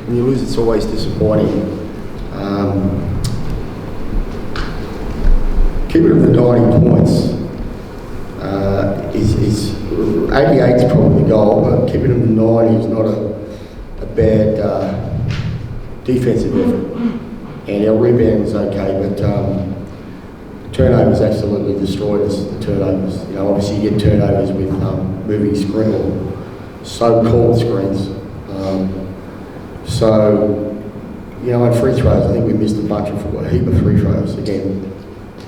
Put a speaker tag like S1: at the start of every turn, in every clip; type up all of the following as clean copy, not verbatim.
S1: when you lose, it's always disappointing. Keeping it to 90 points is 88 is probably the goal, but keeping them to 90 is not a bad defensive effort. And our rebound is okay, but turnovers absolutely destroyed us. The turnovers, you know, obviously you get turnovers with moving screen or so-called screens. So, you know, on free throws, I think we missed a heap of free throws again.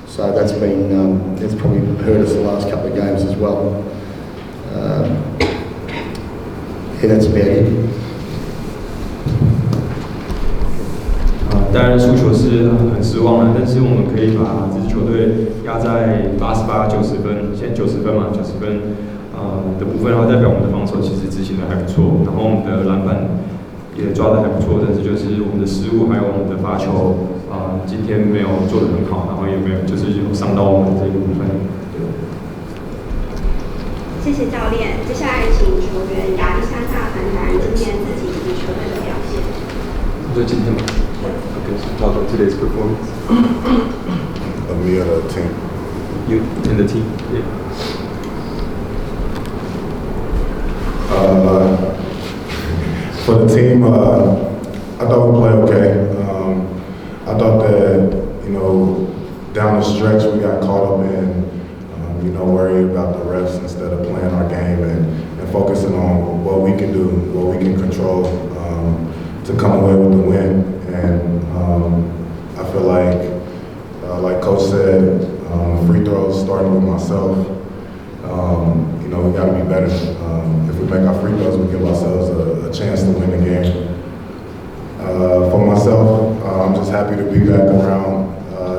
S1: So that's been that's probably hurt us the last couple of games as well. Yeah, that's about it.
S2: 当然输球是很失望的，但是我们可以把这支球队压在88、90分，现在90分嘛，90分的部分，然后代表我们的防守其实执行的还不错，然后我们的篮板也抓的还不错，但是就是我们的失误还有我们的罚球今天没有做得很好，然后也没有就是有伤到我们这个部分。
S3: 谢谢教练，接下来请球员亚历山大谈谈今天自己以及球队的表现。
S2: 就今天吗？ Okay, so talk about today's performance.
S4: Me or the team?
S2: You and the team, yeah.
S4: For the team, I thought we played okay. I thought that, you know, down the stretch we got caught up in, you know, worrying about the refs instead of playing our game and focusing on what we can do, what we can control to come away with the win. And I feel like Coach said, free throws starting with myself. You know, we got to be better. If we make our free throws, we give ourselves a chance to win the game. For myself, I'm just happy to be back around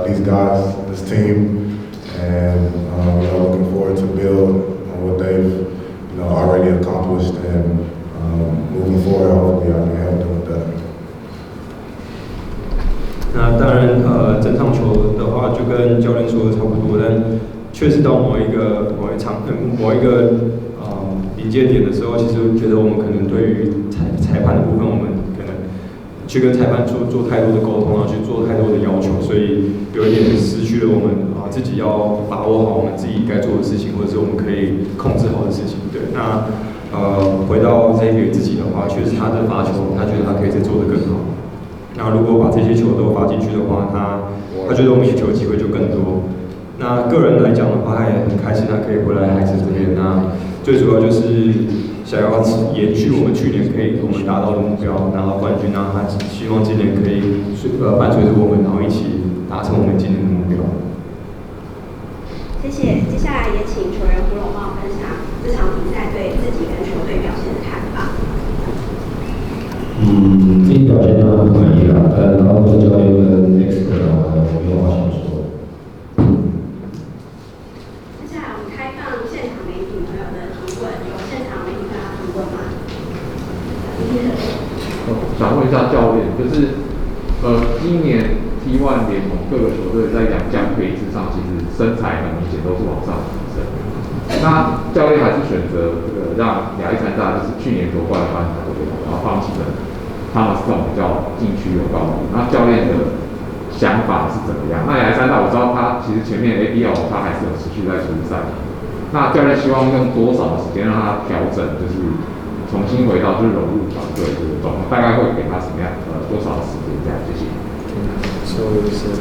S4: these guys, this team, and you know, looking forward to build on what they've, you know, already accomplished, and moving forward, hopefully I can help them with that.
S2: 那当然，整场球的话就跟教练说的差不多，但确实到某一个临界点的时候，其实觉得我们可能对于裁判的部分，我们可能去跟裁判做太多的沟通，然后去做太多的要求，所以有一点失去了我们自己要把握好我们自己该做的事情，或者是我们可以控制好的事情。对，那回到这一边自己的话，确实他的罚球，他觉得他可以再做得更好。那如果把这些球都罚进去的话，他觉得我们赢球的机会就更多。那个人来讲的话，他也很开心，他可以回来海神这边。那最主要就是想要延续我们去年我们达到的目标，拿到冠军。然后他希望今年可以伴随着我们，然后一起达成我们今年的目标。
S3: 谢谢。接下来也请球员胡瓏贸分享这场比赛对自己跟球队表现的看法。
S5: 自己表现当然很满意啦，然后做教练跟 X 的我没有话想说。
S3: 接下来我们开放现场媒体朋友的提问，有现场媒体朋友提问吗？
S6: 想问一下教练，就是今年 T1 联盟各个球队在洋将配置上，其实身材很明显都是往上提升。那教练还是选择这个让亚历山大就是去年夺冠的班头队，然后放弃了他们这种比较禁区有高度。那教练的想法是怎么样？那亚历山大我知道他其实前面 ABL 他还是有持续在出赛。那教练希望用多少的时间让他调整，就是重新回到就是融入团队这个状况，大概会给他什么样多少的时间这样？谢谢。
S2: So we said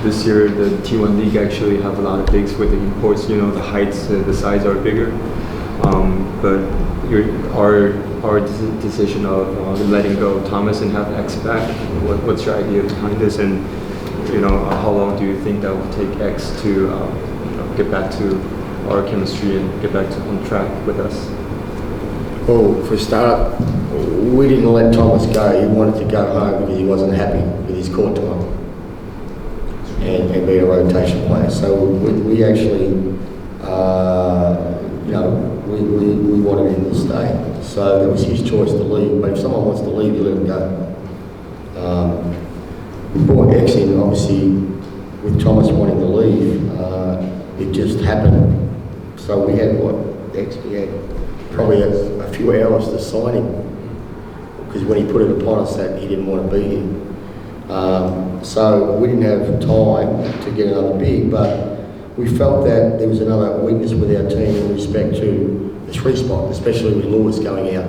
S2: this year the T1 league actually have a lot of bigs with the imports. You know, the heights, the size are bigger. But our decision of letting go of Thomas and have X back. What's your idea behind this? And you know, how long do you think that will take X to get back to our chemistry and get back on track with us?
S1: Well, for a start, we didn't let Thomas go. He wanted to go home because he wasn't happy with his court time and being a rotation player. So we actually, we wanted him to stay. So it was his choice to leave. But if someone wants to leave, you let them go. We brought X in, obviously, with Thomas wanting to leave. It just happened. So we had we had probably a few hours to sign him. because when he put it upon us that he didn't want to be here. So we didn't have time to get another big, but we felt that there was another weakness with our team in respect to the 3 spot, especially with Lewis going out,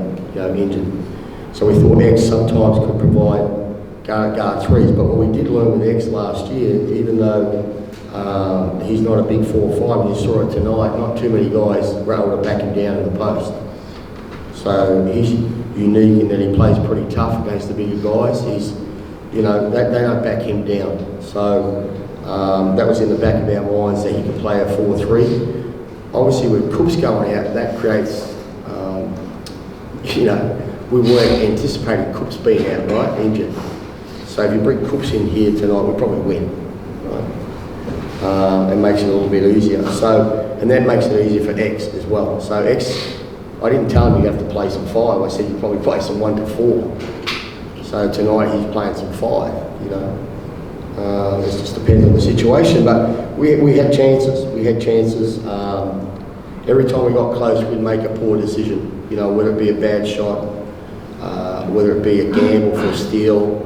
S1: injured. So we thought X sometimes could provide guard 3s, but what we did learn with X last year, even though he's not a big 4 or 5, and you saw it tonight, not too many guys were able to back him down in the post. So he's unique in that he plays pretty tough against the bigger guys. He's, they don't back him down. So that was in the back of our minds that he could play a 4-3. Obviously with Coops going out, that creates, we weren't anticipating Coops being out, right, injured. So if you bring Coops in here tonight, we probably win, right? It makes it a little bit easier. So, and that makes it easier for X as well. So X, I didn't tell him you have to play some 5. I said you probably play some 1 to 4. So tonight he's playing some 5. It just depends on the situation. But we had chances. We had chances. Every time we got close, we'd make a poor decision. Whether it be a bad shot, whether it be a gamble for a steal,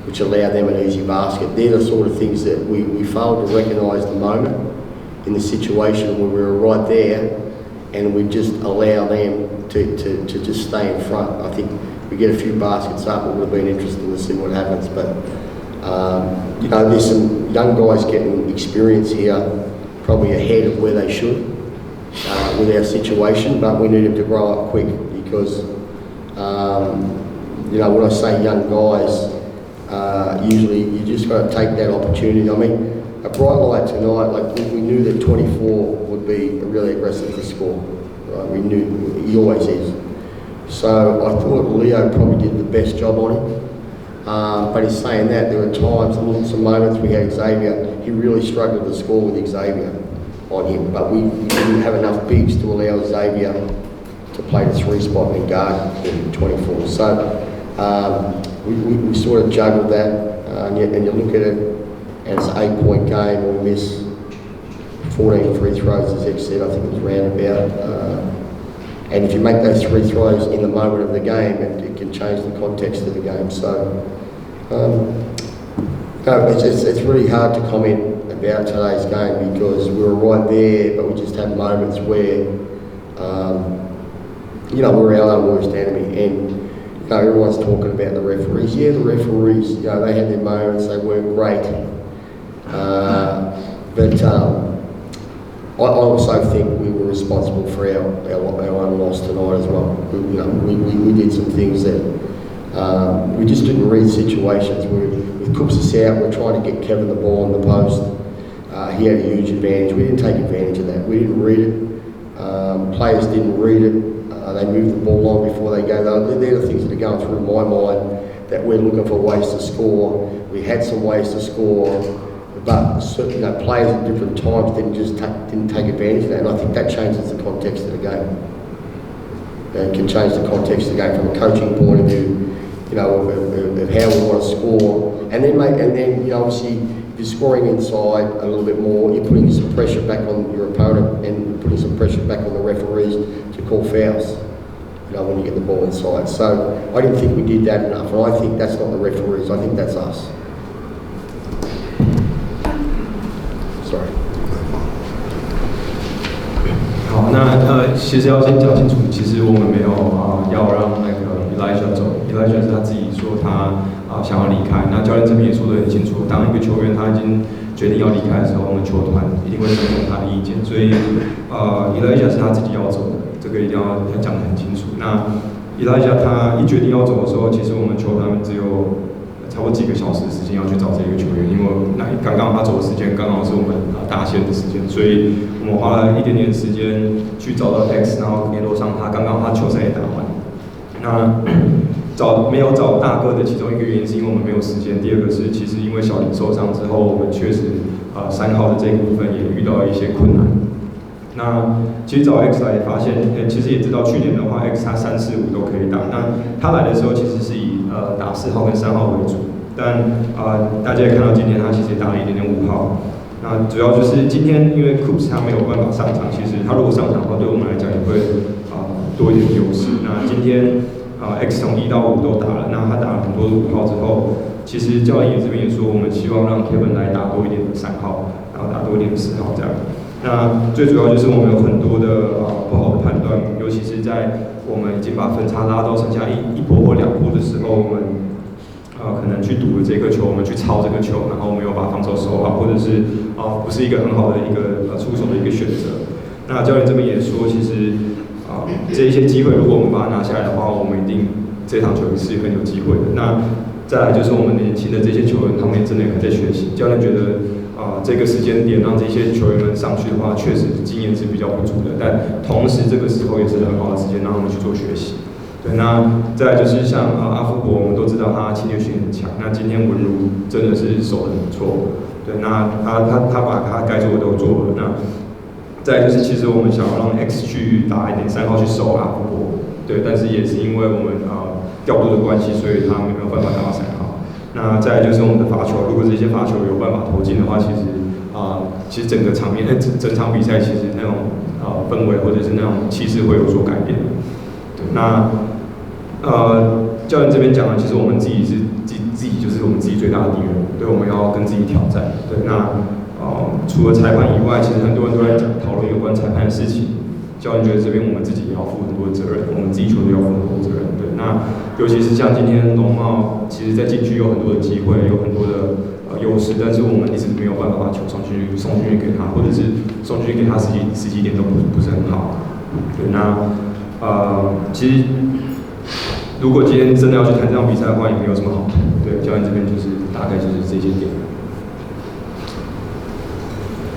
S1: which allowed them an easy basket. They're the sort of things that we failed to recognise the moment in the situation where we were right there, and we just allow them to just stay in front. I think we get a few baskets up, it would have been interesting to see what happens. But there's some young guys getting experience here, probably ahead of where they should with our situation, but we need them to grow up quick because when I say young guys, usually you just got to take that opportunity. I mean, a bright light tonight, like we knew that 24 would be really aggressive to score. Right? We knew he always is. So I thought Leo probably did the best job on him. But in saying that, there were times, some moments we had Xavier, he really struggled to score with Xavier on him. But we didn't have enough bigs to allow Xavier to play the 3 spot and guard in 24. So we sort of juggled that, and you look at it, and it's an 8-point game, and we miss 14 free throws, as X said, I think it was roundabout. And if you make those 3 throws in the moment of the game, it can change the context of the game. So, it's really hard to comment about today's game because we were right there, but we just had moments where, we're our own worst enemy. And everyone's talking about the referees. Yeah, the referees, they had their moments, they weren't great. But I also think we were responsible for our own loss tonight as well. We did some things that we just didn't read situations. With Coops out, we're trying to get Kevin the ball in the post. He had a huge advantage. We didn't take advantage of that. We didn't read it. Players didn't read it. They moved the ball on before they go. They're the things that are going through my mind, that we're looking for ways to score. We had some ways to score, but players at different times didn't take advantage of that, and I think that changes the context of the game. It can change the context of the game from a coaching point of view, of how we want to score, and then obviously if you're scoring inside a little bit more, you're putting some pressure back on your opponent and putting some pressure back on the referees to call fouls. When you get the ball inside. So I didn't think we did that enough, and I think that's not the referees. I think that's us. Sorry.
S2: 好，那其实要先讲清楚，其实我们没有要让那个 Elijah 走 ，Elijah 是他自己说他想要离开。那教练这边也说得很清楚，当一个球员他已经决定要离开的时候，我们球团一定会尊重他的意见。所以Elijah 是他自己要走的，这个一定要讲得很清楚。那 Elijah 他一决定要走的时候，其实我们球团只有差不多几个小时的时间要去找这个球员，因为刚刚他走的时间刚好是我们大限的时间，所以我们花了一点点时间去找到 X， 然后联络上他，刚刚他球赛也打完。那没有找大哥的其中一个原因是因为我们没有时间，第二个是其实因为小林受伤之后，我们确实3号的这一部分也遇到一些困难。那其实找 X 来发现，其实也知道去年的话 ，X 他3、4、5都可以打。那他来的时候其实是以打4号跟3号为主，但大家也看到今天他其实也打了一点点5号。那主要就是今天因为 Coops 他没有办法上场，其实他如果上场的话，对我们来讲也会多一点优势。那今天 X 从1到5都打了，那他打了很多的5号之后，其实教练这边也说，我们希望让 Kevin 来打多一点的3号，然后打多一点的4号这样。那最主要就是我们有很多的不好的判断，尤其是在我们已经把分差拉到剩下一波或2波的时候，我们可能去赌了这颗球，我们去抄这个球，然后没有把防守守好，或者是不是一个很好的一个出手的一个选择。那教练这边也说，其实这一些机会，如果我们把它拿下来的话，我们一定这场球是很有机会的。那再来就是我们年轻的这些球员，他们也真的还在学习。教练觉得这个时间点让这些球员们上去的话，确实经验是比较不足的，但同时这个时候也是很好的时间让他们去做学习。对，那再来就是像阿夫伯，我们都知道他侵略性很强。那今天文如真的是守得很不错，对，那他把他该做的都做了。那再来就是其实我们想要让 X 去打一点3号去守阿夫伯，对，但是也是因为我们调度的关系，所以他没有办法打到3号。那再来就是我们的罚球，如果这些罚球有办法投进的话，其实整个场面整场比赛其实那种氛围或者是那种气势会有所改变。对，那教练这边讲了，其实我们自己就是我们自己最大的敌人，对，我们要跟自己挑战。对，那除了裁判以外，其实很多人都在讨论有关裁判的事情。教练觉得这边我们自己也要负很多的责任，我们自己球队要负很多责任。对，那尤其是像今天农贸，其实在禁区有很多的机会，有很多的优势，但是我们一直没有办法把球送进去给他，或者是送进去给他十几点都不是很好。对，那其实如果今天真的要去谈这场比赛的话，也没有什么好谈。对，教练这边就是大概就是这些点。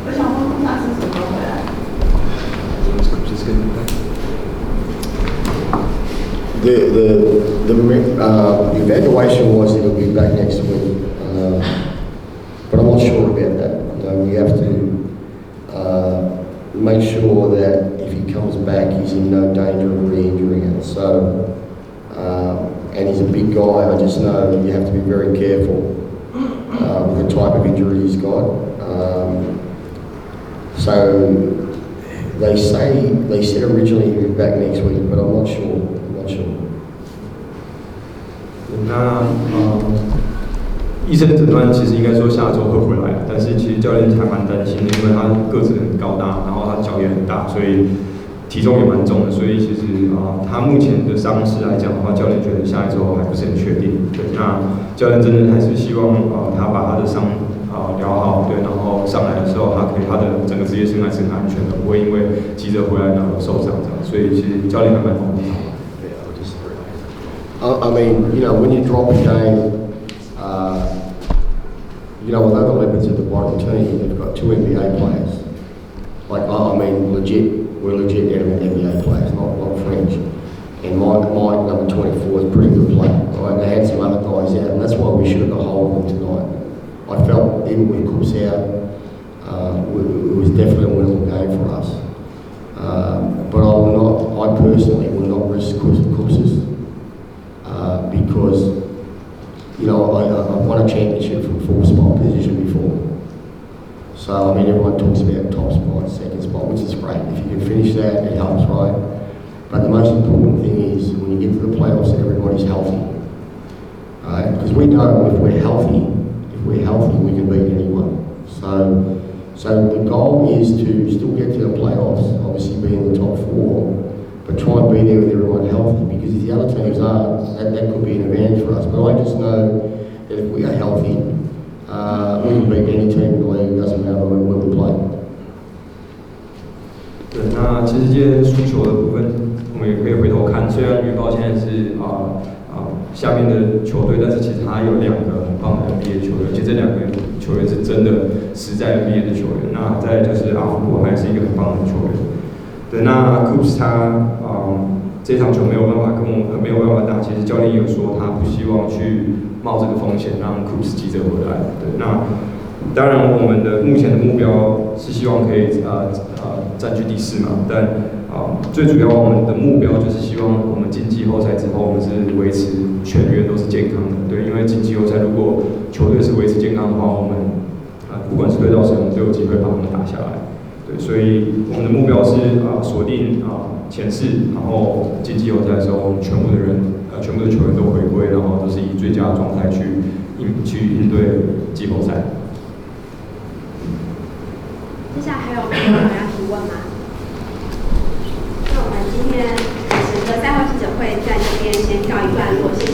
S3: 我想问库萨斯什么时候回来？The
S1: evaluation was he'll be back next week, but I'm not sure about that. We have to make sure that if he comes back, he's in no danger of re-injuring it. So, and he's a big guy. I just know you have to be very careful with the type of injury he's got. So they said originally he'll be back next week, but I'm not sure.
S2: 那医生诊断其实应该说下周会回来，但是其实教练还蛮担心的，因为他个子很高大，然后他脚也很大，所以体重也蛮重的，所以其实他目前的伤势来讲的话，教练觉得下一周还不是很确定。对，那教练真的还是希望他把他的伤疗好，对，然后上来的时候他的整个职业生涯是很安全的，不会因为急着回来然后受伤这样，所以其实教练还蛮保护他。
S1: I mean, when you drop a game, although the Leopards are the bottom team, they've got 2 NBA players. We're legit NBA players, not French. And Mike, number 24, is a pretty good player. Right? They had some other guys out, and that's why we should have got hold of them tonight. I felt even with Cooks out, it was definitely a winnable game for us. But I personally will not risk Cooks. Because, I've won a championship from 4-spot position before. So, everyone talks about top spot, second spot, which is great. If you can finish that, it helps, right? But the most important thing is when you get to the playoffs, everybody's healthy. Right? Because we know if we're healthy, we can beat anyone. So the goal is to still get to the playoffs, obviously be in the top 4. But try and be there with everyone healthy, because if the other teams aren't, that could be an advantage for us. But I just know that if we are healthy, we can beat any team in the league. It doesn't matter where we play.
S2: 对，那其实今天输球的部分，我们也可以回头看。虽然预报现在是下面的球队，但是其实他有2个很棒的 NBA 球员，而且这2个球员是真的实在 NBA 的球员。那再来就是阿夫伯，还是一个很棒的球员。对，那 Coops 他这场球没有办法打，其实教练也有说他不希望去冒这个风险让 Coops 急着回来。对，那当然我们的目前的目标是希望可以占据第4嘛，但最主要我们的目标就是希望我们进季后赛之后，我们是维持全员都是健康的。对，因为进季后赛如果球队是维持健康的话，我们不管是对到谁，我们都有机会把他们打下来。对，所以我们的目标是锁定前4，然后进季后赛的时候，我们全部的人全部的球员都回归，然后都是以最佳的状态去应对季后赛。
S3: 接下来还有朋友要提问吗？那我们今天的赛后记者会在这边先告一段落，谢谢。